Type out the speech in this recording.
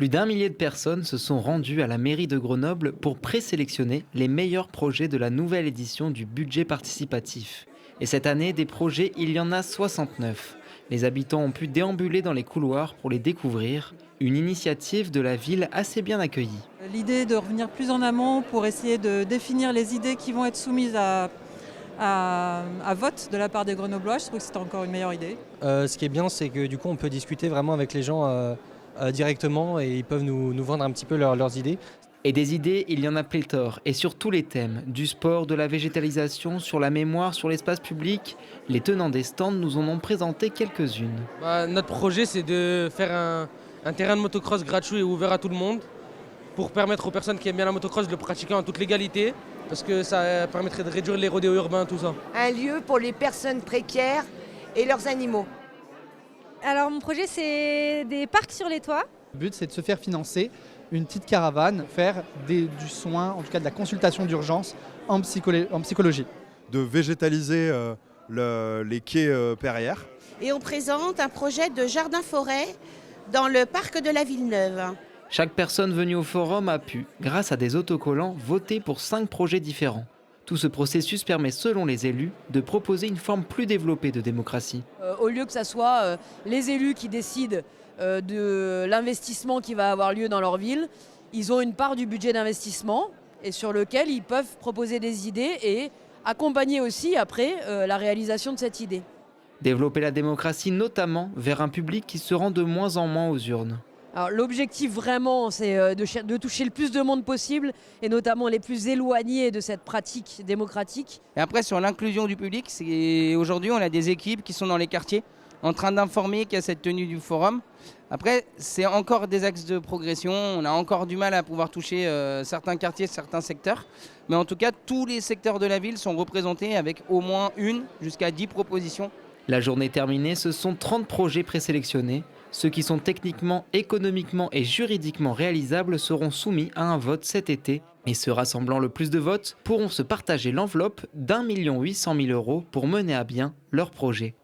Plus d'1 millier de personnes se sont rendues à la mairie de Grenoble pour présélectionner les meilleurs projets de la nouvelle édition du budget participatif. Et cette année, des projets, il y en a 69. Les habitants ont pu déambuler dans les couloirs pour les découvrir. Une initiative de la ville assez bien accueillie. L'idée de revenir plus en amont pour essayer de définir les idées qui vont être soumises à vote de la part des Grenoblois, je trouve que c'était encore une meilleure idée. Ce qui est bien, c'est que du coup, on peut discuter vraiment avec les gens directement et ils peuvent nous vendre un petit peu leurs idées. Et des idées, il y en a pléthore, et sur tous les thèmes, du sport, de la végétalisation, sur la mémoire, sur l'espace public. Les tenants des stands nous en ont présenté quelques-unes. Notre projet, c'est de faire un terrain de motocross gratuit et ouvert à tout le monde pour permettre aux personnes qui aiment bien la motocross de le pratiquer en toute légalité, parce que ça permettrait de réduire les rodéos urbains, tout ça. Un lieu pour les personnes précaires et leurs animaux. Alors mon projet, c'est des parcs sur les toits. Le but, c'est de se faire financer une petite caravane, faire du soin, en tout cas de la consultation d'urgence en psychologie. De végétaliser les quais Perrières. Et on présente un projet de jardin-forêt dans le parc de la Villeneuve. Chaque personne venue au forum a pu, grâce à des autocollants, voter pour 5 projets différents. Tout ce processus permet, selon les élus, de proposer une forme plus développée de démocratie. Au lieu que ce soit les élus qui décident de l'investissement qui va avoir lieu dans leur ville, ils ont une part du budget d'investissement et sur lequel ils peuvent proposer des idées et accompagner aussi après la réalisation de cette idée. Développer la démocratie notamment vers un public qui se rend de moins en moins aux urnes. Alors, l'objectif vraiment, c'est de toucher le plus de monde possible et notamment les plus éloignés de cette pratique démocratique. Et après, sur l'inclusion du public, aujourd'hui, on a des équipes qui sont dans les quartiers en train d'informer qu'il y a cette tenue du forum. Après, c'est encore des axes de progression. On a encore du mal à pouvoir toucher certains quartiers, certains secteurs. Mais en tout cas, tous les secteurs de la ville sont représentés avec au moins une jusqu'à 10 propositions. La journée terminée, ce sont 30 projets présélectionnés. Ceux qui sont techniquement, économiquement et juridiquement réalisables seront soumis à un vote cet été. Et ceux rassemblant le plus de votes pourront se partager l'enveloppe d'1 800 000 € pour mener à bien leur projet.